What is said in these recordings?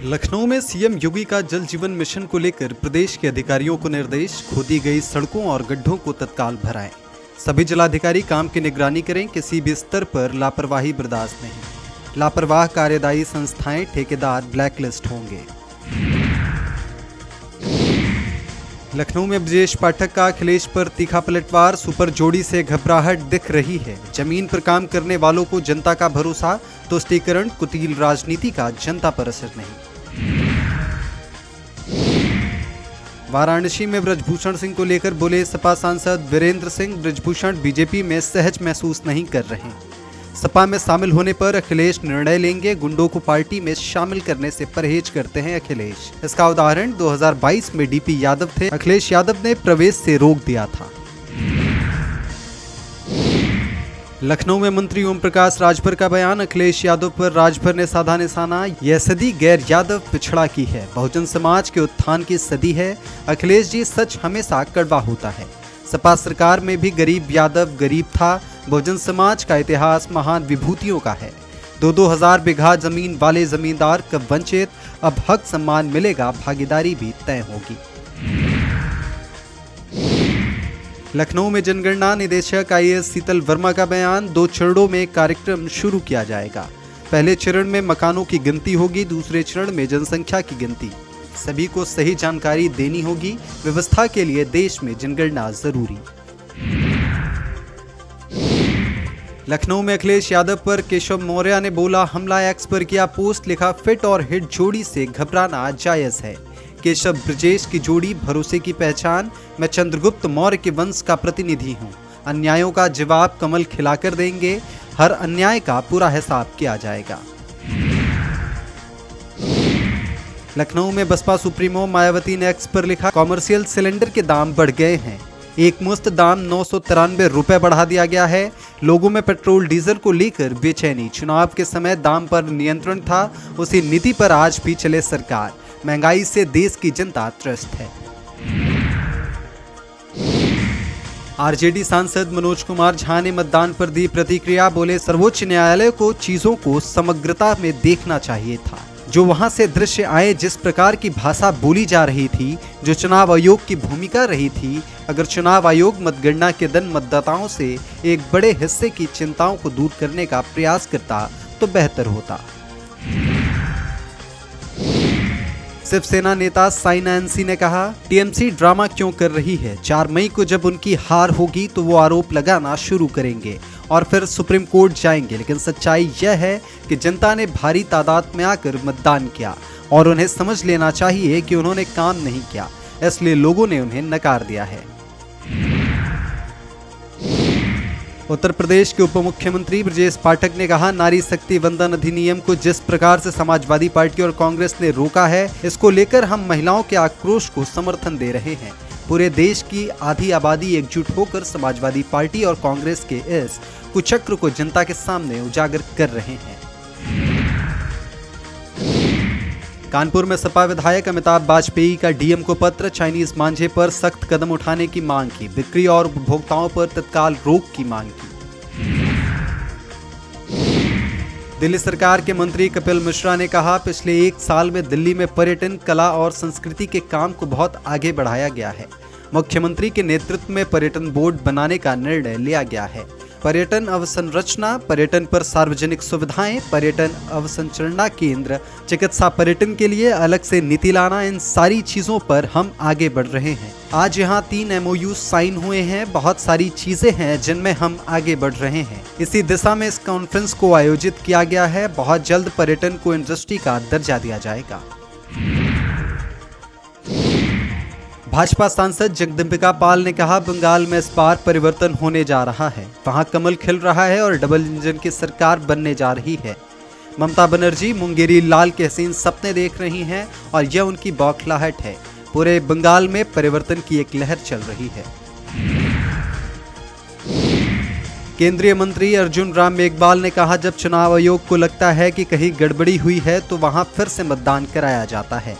लखनऊ में सीएम योगी का जल जीवन मिशन को लेकर प्रदेश के अधिकारियों को निर्देश, खोदी गई सड़कों और गड्ढों को तत्काल भराएं। सभी जिलाधिकारी काम की निगरानी करें, किसी भी स्तर पर लापरवाही बर्दाश्त नहीं। लापरवाह कार्यदायी संस्थाएं, ठेकेदार ब्लैकलिस्ट होंगे। लखनऊ में ब्रजेश पाठक का अखिलेश पर तीखा पलटवार, सुपर जोड़ी से घबराहट दिख रही है। जमीन पर काम करने वालों को जनता का भरोसा, तुष्टीकरण, कुटिल राजनीति का जनता पर असर नहीं। वाराणसी में ब्रजभूषण सिंह को लेकर बोले सपा सांसद वीरेंद्र सिंह, ब्रजभूषण बीजेपी में सहज महसूस नहीं कर रहे। सपा में शामिल होने पर अखिलेश निर्णय लेंगे, गुंडों को पार्टी में शामिल करने से परहेज करते हैं अखिलेश। इसका उदाहरण 2022 में डीपी यादव थे, अखिलेश यादव ने प्रवेश से रोक दिया था। लखनऊ में मंत्री ओम प्रकाश राजभर का बयान, अखिलेश यादव पर राजभर ने साधा निशाना। यह सदी गैर यादव पिछड़ा की है, बहुजन समाज के उत्थान की सदी है। अखिलेश जी, सच हमेशा कड़वा होता है। सपा सरकार में भी गरीब यादव गरीब था। बहुजन समाज का इतिहास महान विभूतियों का है। 2-2 हजार बीघा जमीन वाले जमींदार कब वंचित, अब हक सम्मान मिलेगा, भागीदारी भी तय होगी। लखनऊ में जनगणना निदेशक आईएएस शीतल वर्मा का बयान, 2 चरणों में कार्यक्रम शुरू किया जाएगा। पहले चरण में मकानों की गिनती होगी, दूसरे चरण में जनसंख्या की गिनती। सभी को सही जानकारी देनी होगी। व्यवस्था के लिए देश में जनगणना जरूरी। लखनऊ में अखिलेश यादव पर केशव मौर्य ने बोला, हमला एक्स पर किया पोस्ट, लिखा फिट और हिट जोड़ी से घबराना जायज है। केशव ब्रजेश की जोड़ी भरोसे की पहचान। मैं चंद्रगुप्त मौर्य के वंश का प्रतिनिधि हूँ। अन्यायों का जवाब कमल खिलाकर देंगे। हर अन्याय का पूरा हिसाब किया जाएगा। लखनऊ में बसपा सुप्रीमो मायावती ने एक्स पर लिखा, कॉमर्शियल सिलेंडर के दाम बढ़ गए हैं। एक मुश्त दाम 993 रुपए बढ़ा दिया गया है। लोगों में पेट्रोल डीजल को लेकर बेचैनी। चुनाव के समय दाम पर नियंत्रण था, उसी नीति पर आज भी चले सरकार। महंगाई से देश की जनता त्रस्त है। आरजेडी सांसद मनोज कुमार झा ने मतदान पर दी प्रतिक्रिया, बोले सर्वोच्च न्यायालय को चीजों को समग्रता में देखना चाहिए था। जो वहां से दृश्य आए, जिस प्रकार की भाषा बोली जा रही थी, जो चुनाव आयोग की भूमिका रही थी, अगर चुनाव आयोग मतगणना के दिन मतदाताओं से एक बड़े हिस्से की चिंताओं को दूर करने का प्रयास करता तो बेहतर होता। शिवसेना नेता साइना एनसी ने कहा, टीएमसी ड्रामा क्यों कर रही है। 4 मई को जब उनकी हार होगी तो वो आरोप लगाना शुरू करेंगे और फिर सुप्रीम कोर्ट जाएंगे। लेकिन सच्चाई यह है कि जनता ने भारी तादाद में आकर मतदान किया और उन्हें समझ लेना चाहिए कि उन्होंने काम नहीं किया, इसलिए लोगों ने उन्हें नकार दिया है। उत्तर प्रदेश के उप मुख्यमंत्री ब्रजेश पाठक ने कहा, नारी शक्ति वंदन अधिनियम को जिस प्रकार से समाजवादी पार्टी और कांग्रेस ने रोका है, इसको लेकर हम महिलाओं के आक्रोश को समर्थन दे रहे हैं। पूरे देश की आधी आबादी एकजुट होकर समाजवादी पार्टी और कांग्रेस के इस कुचक्र को जनता के सामने उजागर कर रहे हैं। कानपुर में सपा विधायक अमिताभ वाजपेयी का डीएम को पत्र, चाइनीज मांझे पर सख्त कदम उठाने की मांग की। बिक्री और उपभोक्ताओं पर तत्काल रोक की मांग की। दिल्ली सरकार के मंत्री कपिल मिश्रा ने कहा, पिछले 1 साल में दिल्ली में पर्यटन, कला और संस्कृति के काम को बहुत आगे बढ़ाया गया है। मुख्यमंत्री के नेतृत्व में पर्यटन बोर्ड बनाने का निर्णय लिया गया है। पर्यटन अवसंरचना, पर्यटन पर सार्वजनिक सुविधाएं, पर्यटन अवसंरचना केंद्र, चिकित्सा पर्यटन के लिए अलग से नीति लाना, इन सारी चीजों पर हम आगे बढ़ रहे हैं। आज यहाँ 3 MOU साइन हुए हैं। बहुत सारी चीजें हैं जिनमें हम आगे बढ़ रहे हैं। इसी दिशा में इस कॉन्फ्रेंस को आयोजित किया गया है। बहुत जल्द पर्यटन को इंडस्ट्री का दर्जा दिया जाएगा। भाजपा सांसद जगदम्बिका पाल ने कहा, बंगाल में इस बार परिवर्तन होने जा रहा है। वहां कमल खिल रहा है और डबल इंजन की सरकार बनने जा रही है। ममता बनर्जी मुंगेरी लाल के हसीन सपने देख रही हैं और यह उनकी बौखलाहट है। पूरे बंगाल में परिवर्तन की एक लहर चल रही है। केंद्रीय मंत्री अर्जुन राम मेघवाल ने कहा, जब चुनाव आयोग को लगता है कि कहीं गड़बड़ी हुई है तो वहां फिर से मतदान कराया जाता है।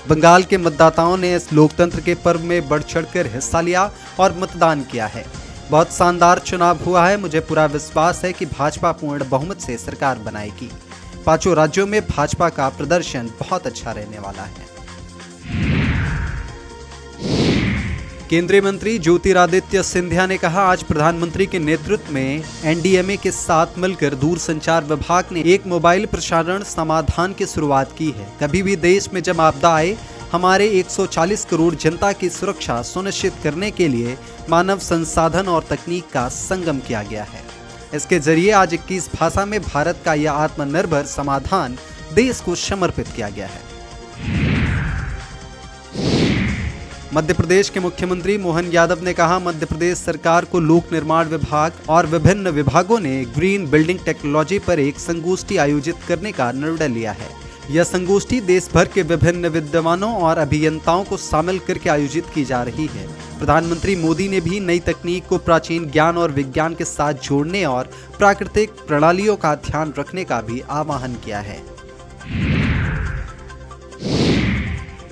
बंगाल के मतदाताओं ने इस लोकतंत्र के पर्व में बढ़ चढ़कर हिस्सा लिया और मतदान किया है। बहुत शानदार चुनाव हुआ है। मुझे पूरा विश्वास है कि भाजपा पूर्ण बहुमत से सरकार बनाएगी। पांचों राज्यों में भाजपा का प्रदर्शन बहुत अच्छा रहने वाला है। केंद्रीय मंत्री ज्योतिरादित्य सिंधिया ने कहा, आज प्रधानमंत्री के नेतृत्व में एनडीएमए के साथ मिलकर दूरसंचार विभाग ने एक मोबाइल प्रसारण समाधान की शुरुआत की है। कभी भी देश में जब आपदा आए, हमारे 140 करोड़ जनता की सुरक्षा सुनिश्चित करने के लिए मानव संसाधन और तकनीक का संगम किया गया है। इसके जरिए आज 21 भाषा में भारत का यह आत्मनिर्भर समाधान देश को समर्पित किया गया है। मध्य प्रदेश के मुख्यमंत्री मोहन यादव ने कहा, मध्य प्रदेश सरकार को लोक निर्माण विभाग और विभिन्न विभागों ने ग्रीन बिल्डिंग टेक्नोलॉजी पर एक संगोष्ठी आयोजित करने का निर्णय लिया है। यह संगोष्ठी देश भर के विभिन्न विद्वानों और अभियंताओं को शामिल करके आयोजित की जा रही है। प्रधानमंत्री मोदी ने भी नई तकनीक को प्राचीन ज्ञान और विज्ञान के साथ जोड़ने और प्राकृतिक प्रणालियों का ध्यान रखने का भी आह्वान किया है।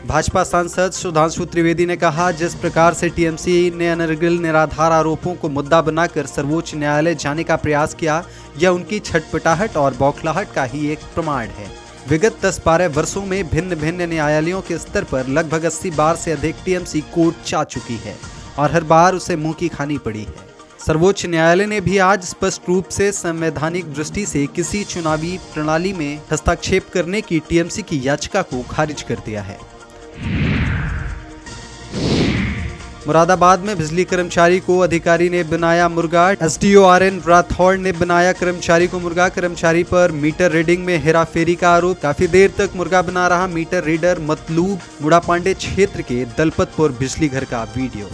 भाजपा सांसद सुधांशु त्रिवेदी ने कहा, जिस प्रकार से टीएमसी ने अनर्गल निराधार आरोपों को मुद्दा बनाकर सर्वोच्च न्यायालय जाने का प्रयास किया, यह उनकी छटपटाहट और बौखलाहट का ही एक प्रमाण है। विगत 10-12 वर्षों में भिन्न भिन्न न्यायालयों के स्तर पर लगभग 80 बार से अधिक टीएमसी कोर्ट जा चुकी है और हर बार उसे मुंह की खानी पड़ी है। सर्वोच्च न्यायालय ने भी आज स्पष्ट रूप से संवैधानिक दृष्टि से किसी चुनावी प्रणाली में हस्तक्षेप करने की टीएमसी की याचिका को खारिज कर दिया है। मुरादाबाद में बिजली कर्मचारी को अधिकारी ने बनाया मुर्गा। एसडीओ आरएन राठौड़ ने बनाया कर्मचारी को मुर्गा। कर्मचारी पर मीटर रीडिंग में हेराफेरी का आरोप। काफी देर तक मुर्गा बना रहा मीटर रीडर मतलूब। मुड़ापांडे क्षेत्र के दलपतपुर बिजली घर का वीडियो।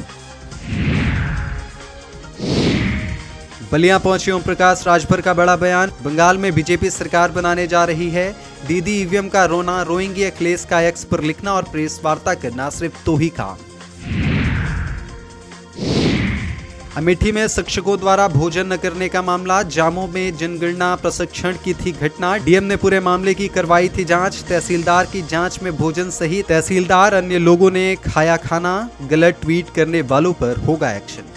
बलिया पहुंचे ओम प्रकाश राजभर का बड़ा बयान। बंगाल में बीजेपी सरकार बनाने जा रही है। दीदी ईवीएम का रोना, रोएंगे अखिलेश का एक्स पर लिखना और प्रेस वार्ता करना सिर्फ तो ही काम। अमेठी में शिक्षकों द्वारा भोजन न करने का मामला। जामों में जनगणना प्रशिक्षण की थी घटना। डीएम ने पूरे मामले की करवाई थी जांच। तहसीलदार की जांच में भोजन सही। तहसीलदार अन्य लोगों ने खाया खाना। गलत ट्वीट करने वालों पर होगा एक्शन।